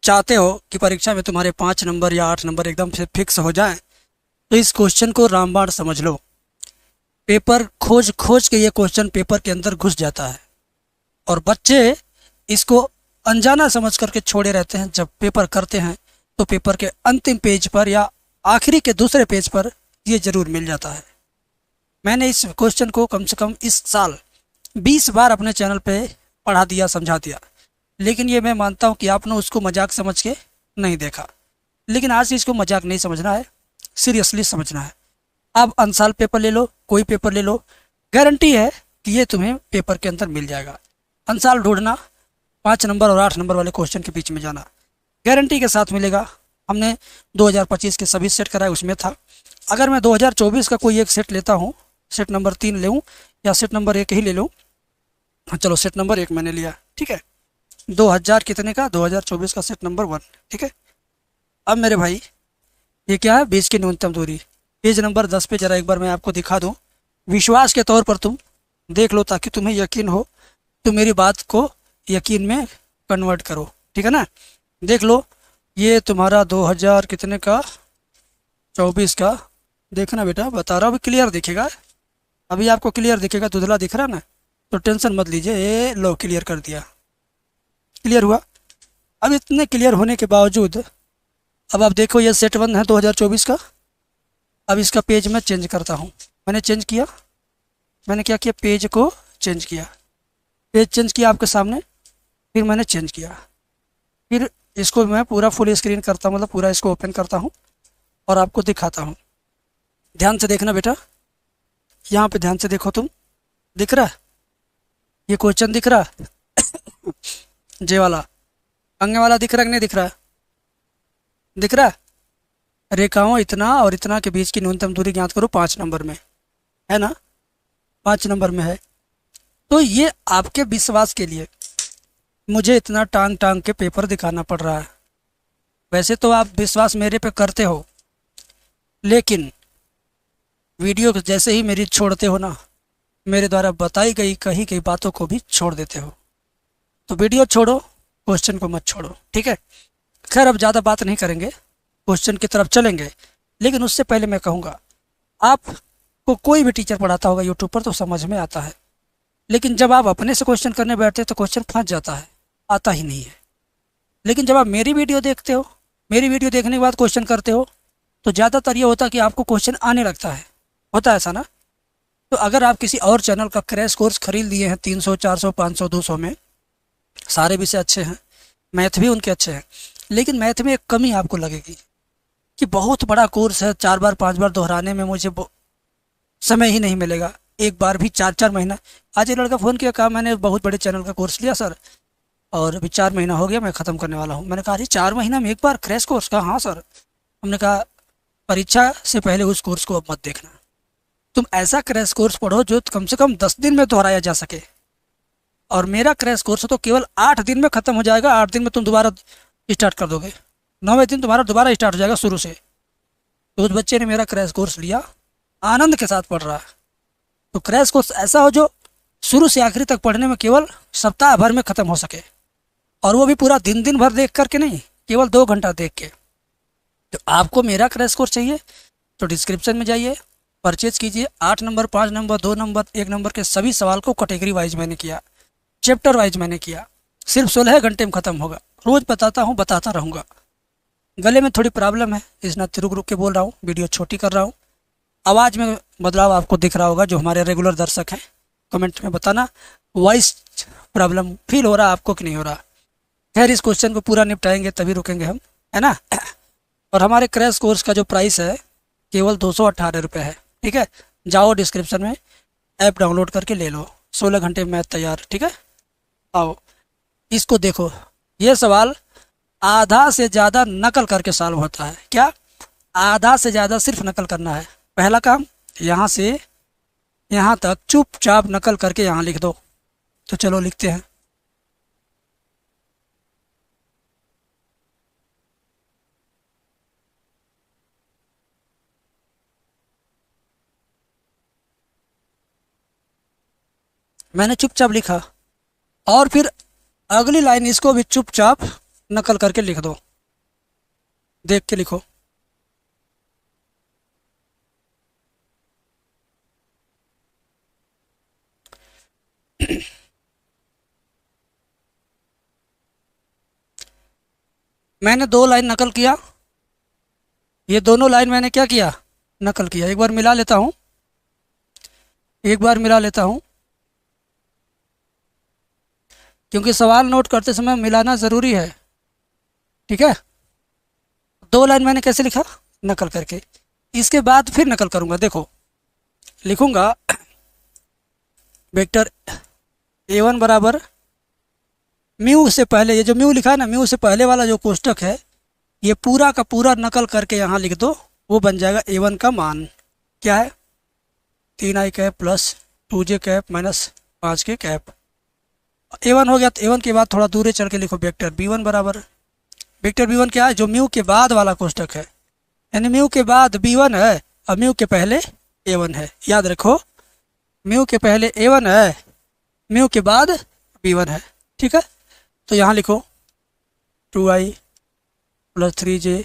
चाहते हो कि परीक्षा में तुम्हारे 5 नंबर या 8 नंबर एकदम से फिक्स हो जाए, तो इस क्वेश्चन को रामबाण समझ लो। पेपर खोज खोज के ये क्वेश्चन पेपर के अंदर घुस जाता है और बच्चे इसको अनजाना समझ करके छोड़े रहते हैं। जब पेपर करते हैं तो पेपर के अंतिम पेज पर या आखिरी के दूसरे पेज पर ये जरूर मिल जाता है। मैंने इस क्वेश्चन को कम से कम इस साल 20 बार अपने चैनल पे पढ़ा दिया, समझा दिया, लेकिन ये मैं मानता हूँ कि आपने उसको मजाक समझ के नहीं देखा। लेकिन आज इसको मजाक नहीं समझना है, सीरियसली समझना है। आप अनसाल पेपर ले लो, कोई पेपर ले लो, गारंटी है कि ये तुम्हें पेपर के अंदर मिल जाएगा। अनसाल ढूंढना, 5 नंबर और 8 नंबर वाले क्वेश्चन के बीच में जाना, गारंटी के साथ मिलेगा। हमने 2025 के सभी सेट कराए, उसमें था। अगर मैं 2024 का कोई एक सेट लेता हूँ, सेट नंबर 3 ले या सेट नंबर 1 ही ले लूँ, चलो सेट नंबर 1 मैंने लिया, ठीक है, 2000 कितने का, 2024 का सेट नंबर 1, ठीक है। अब मेरे भाई ये क्या है, 20 की न्यूनतम दूरी, पेज नंबर 10 पे जरा एक बार मैं आपको दिखा दूँ, विश्वास के तौर पर तुम देख लो ताकि तुम्हें यकीन हो, तो मेरी बात को यकीन में कन्वर्ट करो, ठीक है ना। देख लो, ये तुम्हारा 2000 कितने का, 24 का, देखना बेटा, बता रहा हूँ, अभी क्लियर दिखेगा, अभी आपको क्लियर दिखेगा, धुंधला दिख रहा है ना, तो टेंशन मत लीजिए। ये लो, क्लियर कर दिया, क्लियर हुआ। अब इतने क्लियर होने के बावजूद अब आप देखो, ये सेट 1 है 2024 का। अब इसका पेज मैं चेंज करता हूँ। मैंने चेंज किया, मैंने क्या किया, पेज को चेंज किया, पेज चेंज किया आपके सामने, फिर मैंने चेंज किया, फिर इसको मैं पूरा फुल स्क्रीन करता हूँ, मतलब पूरा इसको ओपन करता हूँ और आपको दिखाता हूँ। ध्यान से देखना बेटा, यहाँ पे ध्यान से देखो तुम, दिख रहा है ये क्वेश्चन, दिख रहा है जे वाला, अंगे वाला दिख रहा है कि नहीं दिख रहा है, दिख रहा है। रेखाओं इतना और इतना के बीच की न्यूनतम दूरी ज्ञात करो 5 नंबर में, है ना, 5 नंबर में है। तो ये आपके विश्वास के लिए मुझे इतना टांग टांग के पेपर दिखाना पड़ रहा है। वैसे तो आप विश्वास मेरे पे करते हो, लेकिन वीडियो जैसे ही मेरी छोड़ते हो ना, मेरे द्वारा बताई गई कही गई बातों को भी छोड़ देते हो। तो वीडियो छोड़ो, क्वेश्चन को मत छोड़ो, ठीक है। खैर अब ज़्यादा बात नहीं करेंगे, क्वेश्चन की तरफ चलेंगे। लेकिन उससे पहले मैं कहूँगा, आपको कोई भी टीचर पढ़ाता होगा यूट्यूब पर तो समझ में आता है, लेकिन जब आप अपने से क्वेश्चन करने बैठते हो तो क्वेश्चन फंस जाता है, आता ही नहीं है। लेकिन जब आप मेरी वीडियो देखते हो, मेरी वीडियो देखने के बाद क्वेश्चन करते हो, तो ज़्यादातर ये होता है कि आपको क्वेश्चन आने लगता है, होता है ऐसा ना। तो अगर आप किसी और चैनल का क्रैश कोर्स खरीद लिए हैं 300, 400, 500, 200 में, सारे विषय अच्छे हैं, मैथ भी उनके अच्छे हैं, लेकिन मैथ में एक कमी आपको लगेगी कि बहुत बड़ा कोर्स है, 4 बार 5 बार दोहराने में मुझे समय ही नहीं मिलेगा, एक बार भी 4-4 महीना। आज एक लड़का फ़ोन किया, कहा मैंने बहुत बड़े चैनल का कोर्स लिया सर, और अभी 4 महीना हो गया, मैं ख़त्म करने वाला हूँ। मैंने कहा अरे 4 महीना में एक बार क्रैश कोर्स का, हाँ सर। हमने कहा परीक्षा से पहले उस कोर्स को अब मत देखना, तुम ऐसा क्रैश कोर्स पढ़ो जो कम से कम 10 दिन में दोहराया जा सके। और मेरा क्रैश कोर्स तो केवल 8 दिन में ख़त्म हो जाएगा, 8 दिन में तुम दोबारा स्टार्ट कर दोगे, 9वें दिन तुम्हारा दोबारा स्टार्ट हो जाएगा शुरू से। तो उस बच्चे ने मेरा क्रैश कोर्स लिया, आनंद के साथ पढ़ रहा है। तो क्रैश कोर्स ऐसा हो जो शुरू से आखिरी तक पढ़ने में केवल सप्ताह भर में ख़त्म हो सके, और वो भी पूरा दिन भर देख करके नहीं, केवल 2 घंटा देख के। तो आपको मेरा क्रैश कोर्स चाहिए तो डिस्क्रिप्शन में जाइए, परचेज कीजिए। 8 नंबर, 5 नंबर, 2 नंबर, 1 नंबर के सभी सवाल को कैटेगरी वाइज मैंने किया, चैप्टर वाइज मैंने किया, सिर्फ 16 घंटे में ख़त्म होगा। रोज़ बताता हूँ, बताता रहूँगा। गले में थोड़ी प्रॉब्लम है, इस नाते रुक रुक के बोल रहा हूँ, वीडियो छोटी कर रहा हूँ। आवाज़ में बदलाव आपको दिख रहा होगा, जो हमारे रेगुलर दर्शक हैं कमेंट में बताना, वॉइस प्रॉब्लम फील हो रहा आपको कि नहीं हो रहा। खैर इस क्वेश्चन को पूरा निपटाएंगे तभी रुकेंगे हम, है ना। और हमारे क्रैश कोर्स का जो प्राइस है केवल 218 रुपये है, ठीक है। जाओ डिस्क्रिप्शन में ऐप डाउनलोड करके ले लो, 16 घंटे मैथ तैयार, ठीक है। आओ इसको देखो, ये सवाल आधा से ज़्यादा नकल करके सॉल्व होता है। क्या? आधा से ज़्यादा सिर्फ नकल करना है। पहला काम, यहाँ से यहाँ तक चुपचाप नकल करके यहाँ लिख दो। तो चलो लिखते हैं। मैंने चुपचाप लिखा और फिर अगली लाइन इसको भी चुपचाप नकल करके लिख दो, देख के लिखो। मैंने 2 लाइन नकल किया, ये दोनों लाइन मैंने क्या किया, नकल किया। एक बार मिला लेता हूँ, एक बार मिला लेता हूँ, क्योंकि सवाल नोट करते समय मिलाना ज़रूरी है। ठीक है, 2 लाइन मैंने कैसे लिखा, नकल करके। इसके बाद फिर नकल करूँगा, देखो लिखूँगा वेक्टर A1 बराबर म्यू से पहले, ये जो म्यू लिखा है ना, म्यू से पहले वाला जो कोष्टक है, ये पूरा का पूरा नकल करके यहाँ लिख दो। वो बन जाएगा A1 का मान क्या है, 3i cap plus 2j cap minus 5k cap. A1 हो गया, तो A1 के बाद थोड़ा दूर चल के लिखो वेक्टर B1 बराबर, वेक्टर B1 क्या है, जो म्यू के बाद वाला कोष्टक है, यानी म्यू के बाद B1 है और म्यू के पहले A1 है। याद रखो, म्यू के पहले A1 है, म्यू के बाद B1 है। ठीक है, तो यहाँ लिखो 2i plus 3j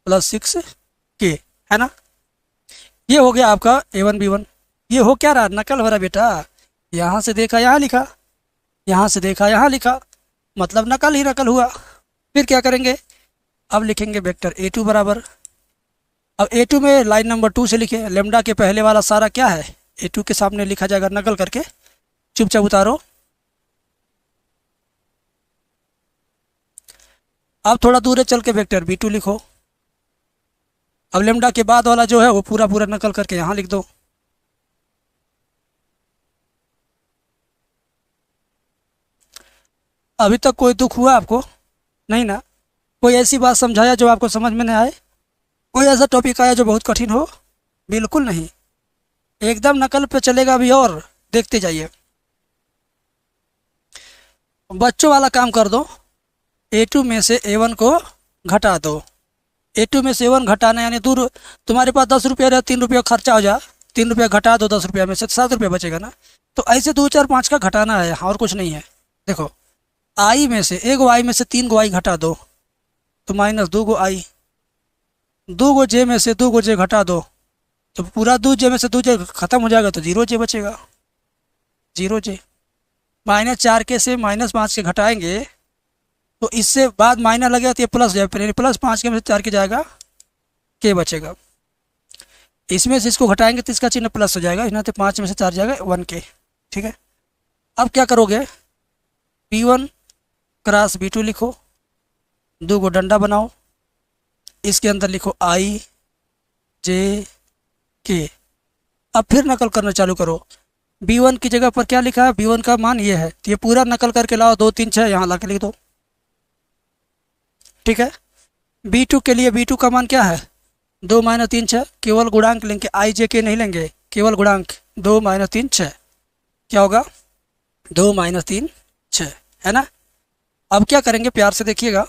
plus 6k, है ना। ये हो गया आपका A1 B1। ये हो क्या रहा, नकल हो रहा बेटा। यहाँ से देखा यहाँ लिखा, यहाँ से देखा यहाँ लिखा, मतलब नकल ही नकल हुआ। फिर क्या करेंगे, अब लिखेंगे वेक्टर A2 बराबर। अब A2 में लाइन नंबर 2 से लिखे, लेमडा के पहले वाला सारा क्या है, A2 के सामने लिखा जाएगा नकल करके। चुपचाप उतारो। अब थोड़ा दूर चल के वेक्टर B2 लिखो। अब लेमडा के बाद वाला जो है वो पूरा पूरा नकल करके यहाँ लिख दो। अभी तक कोई दुख हुआ आपको, नहीं ना। कोई ऐसी बात समझाया जो आपको समझ में नहीं आए, कोई ऐसा टॉपिक आया जो बहुत कठिन हो, बिल्कुल नहीं, एकदम नकल पे चलेगा अभी। और देखते जाइए, बच्चों वाला काम कर दो। A2 में से A1 को घटा दो। A2 में से A1 घटाना यानी दूर, तुम्हारे पास 10 रुपये रहे, 3 रुपये खर्चा हो जा, 3 रुपये घटा दो 10 रुपये में से, 7 रुपये बचेगा ना। तो ऐसे 2 4 5 का घटाना है, और कुछ नहीं है। देखो आई में से 1 आई में से 3 गो आई घटा दो तो माइनस 2 गो आई, 2 गो जे में से 2 गो जे घटा दो तो पूरा 2 जे में से 2 जे खत्म हो जाएगा, तो 0 जे बचेगा, 0 जे। माइनस 4 के से माइनस 5 के घटाएंगे तो इससे बाद माइनस लगेगा तो ये प्लस जाए, फिर प्लस 5 के में से 4 के जाएगा, के बचेगा। इसमें से इसको घटाएंगे तो इसका चिन्ह प्लस हो जाएगा, यहाँ तो 5 में से 4 जाएगा 1k। ठीक है, अब क्या करोगे, B1 क्रॉस B2 लिखो, 2 गो डंडा बनाओ, इसके अंदर लिखो I J K। अब फिर नकल करना चालू करो। B1 की जगह पर क्या लिखा है, B1 का मान ये है, तो ये पूरा नकल करके लाओ, 2 3 6 यहाँ ला के लिख दो। ठीक है, B2 के लिए B2 का मान क्या है, 2 माइनस 3 6, केवल गुणांक लेंगे, I J K नहीं लेंगे, केवल गुणांक, 2 माइनस 3 6, क्या होगा 2 माइनस 3 6, है ना। अब क्या करेंगे, प्यार से देखिएगा,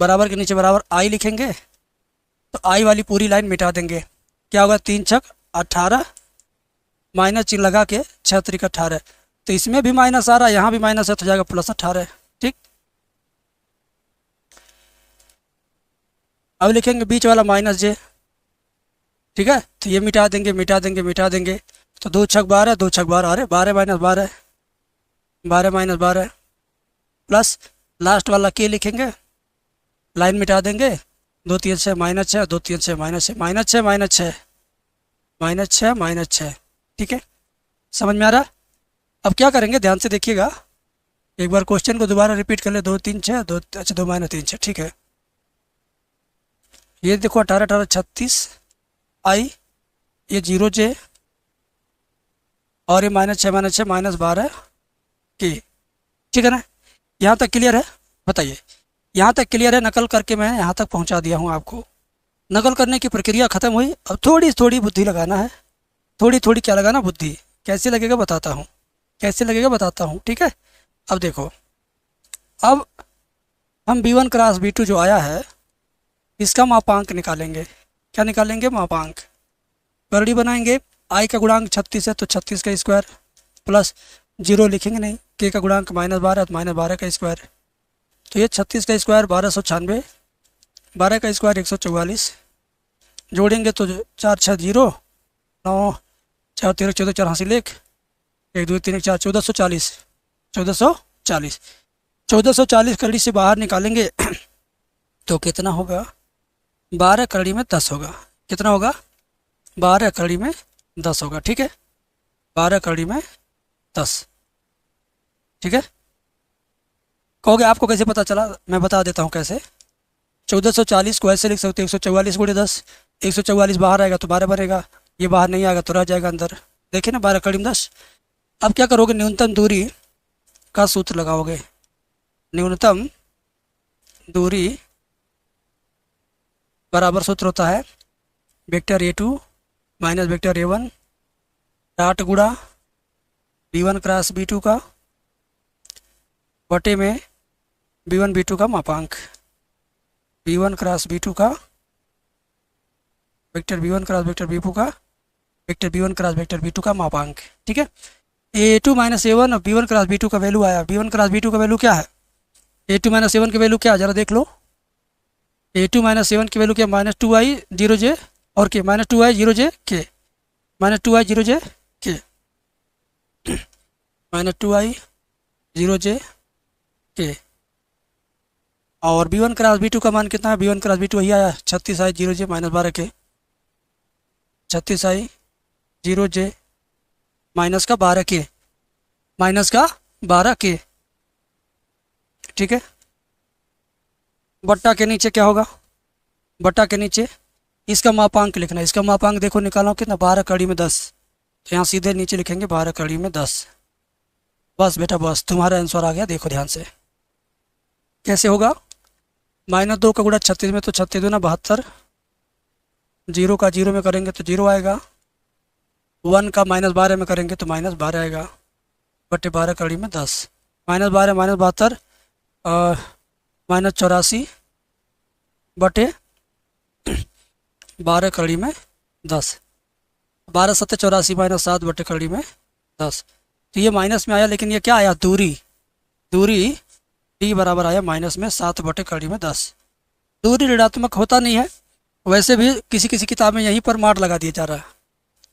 बराबर के नीचे बराबर I लिखेंगे, तो I वाली पूरी लाइन मिटा देंगे। क्या होगा, 3 छक 18, माइनस चिन्ह लगा के 6 त्रिक 18, तो इसमें भी माइनस आ रहा है, यहाँ भी माइनस है, तो जाएगा प्लस 18। ठीक, अब लिखेंगे बीच वाला माइनस जे। ठीक है, तो ये मिटा देंगे मिटा देंगे मिटा देंगे, तो 2 छक 12, 2 छक 12, अरे 12 माइनस 12, 12 माइनस 12 प्लस लास्ट वाला के लिखेंगे, लाइन मिटा देंगे, 2 3 6 minus 6, 2 3 6 minus 6, minus 6 minus 6 minus 6 minus 6। ठीक है, समझ में आ रहा। अब क्या करेंगे, ध्यान से देखिएगा, एक बार क्वेश्चन को दोबारा रिपीट कर ले, 2 3 6 2, अच्छा 2 माइनस 3 6। ठीक है, ये देखो 18 18 36 आई, ये 0 जे, और ये माइनस 6 माइनस 12 के। ठीक है ना, यहाँ तक क्लियर है, बताइए यहाँ तक क्लियर है। नकल करके मैं यहाँ तक पहुँचा दिया हूँ आपको। नकल करने की प्रक्रिया ख़त्म हुई, अब थोड़ी थोड़ी बुद्धि लगाना है, थोड़ी थोड़ी क्या लगाना, बुद्धि। कैसे लगेगा बताता हूँ, कैसे लगेगा बताता हूँ। ठीक है, अब देखो, अब हम B1 क्रॉस B2 जो आया है, इसका मापांक निकालेंगे। क्या निकालेंगे, मापांक। बरड़ी बनाएंगे, I का गुणांक 36 है तो 36 का स्क्वायर, प्लस 0 लिखेंगे नहीं, K का गुणांक -12 है तो -12 का स्क्वायर। तो ये 36 का स्क्वायर 1296, 12 का स्क्वायर 144, जोड़ेंगे तो 4 6 0 9 4 13 14 4 हासिल 1 1 2 3 4 1440, 1440, 1440 कड़ी से बाहर निकालेंगे तो कितना होगा, 12 कड़ी में 10 होगा। कितना होगा, 12 कड़ी में 10 होगा। ठीक है, 12 कड़ी में 10। ठीक है, कहोगे आपको कैसे पता चला, मैं बता देता हूँ कैसे। 1440 को ऐसे लिख सकते हो 144 गुणे 10, 144 बाहर आएगा तो 12 बनेगा, ये बाहर नहीं आएगा तो रह जाएगा अंदर। देखिए ना, 12 कड़ी में 10। अब क्या करोगे, न्यूनतम दूरी का सूत्र लगाओगे। न्यूनतम दूरी बराबर सूत्र होता है vector A2 minus vector A1 dot गुणा B1 क्रॉस B2 का बटे में B1 B2 का मापांक, B1 क्रॉस B2 का vector B1 cross vector B2 का vector B1 cross vector B2 का मापांक। ठीक है, A2 माइनस A1 और B1 क्रॉस B2 का वैल्यू आया। B1 क्रॉस B2 का वैल्यू क्या है, A2 माइनस A1 की वैल्यू क्या है, जरा देख लो। A2 माइनस A1 की वैल्यू क्या, -2i 0j और के, -2i 0j के, -2i 0j के, -2i 0j के। और B1 क्रॉस B2 का मान कितना है, B1 क्रॉस B2 वही आया 36i 0j -12 के, 36i 0j माइनस का 12 के, माइनस का 12 के। ठीक है, बट्टा के नीचे क्या होगा, बट्टा के नीचे इसका मापांक लिखना है। इसका मापांक देखो निकालो कितना, 12 कड़ी में 10, तो यहाँ सीधे नीचे लिखेंगे 12 कड़ी में 10। बस बेटा बस, तुम्हारा आंसर आ गया। देखो ध्यान से कैसे होगा, -2 का गुणा 36 में तो 36 दूना 72, 0 का 0 में करेंगे तो 0 आएगा, 1 का -12 में करेंगे तो -12 आएगा, बटे 12 कड़ी में 10, -12 -72 -84 बटे 12 कड़ी में 10, 12 7 84 -7 बटे कड़ी में 10। तो ये माइनस में आया, लेकिन ये क्या आया, दूरी, दूरी d बराबर आया माइनस में 7 बटे कड़ी में 10। दूरी ऋणात्मक होता नहीं है, वैसे भी किसी किसी किताब में यहीं पर मार लगा दिया जा रहा है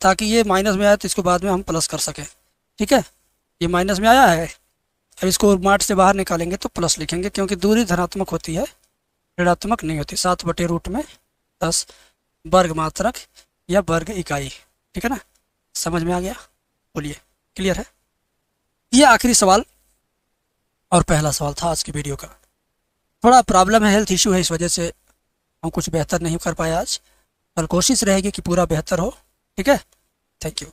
ताकि ये माइनस में आया तो इसको बाद में हम प्लस कर सकें। ठीक है, ये माइनस में आया है, अब इसको मार्ट से बाहर निकालेंगे तो प्लस लिखेंगे, क्योंकि दूरी धनात्मक होती है, ऋणात्मक नहीं होती। 7 बटे रूट में 10 वर्ग मात्रक या वर्ग इकाई। ठीक है ना, समझ में आ गया, बोलिए क्लियर है। ये आखिरी सवाल और पहला सवाल था आज की वीडियो का। थोड़ा प्रॉब्लम है, हेल्थ इशू है, इस वजह से हम कुछ बेहतर नहीं कर पाए आज, कल कोशिश रहेगी कि पूरा बेहतर हो। ठीक है, थैंक यू।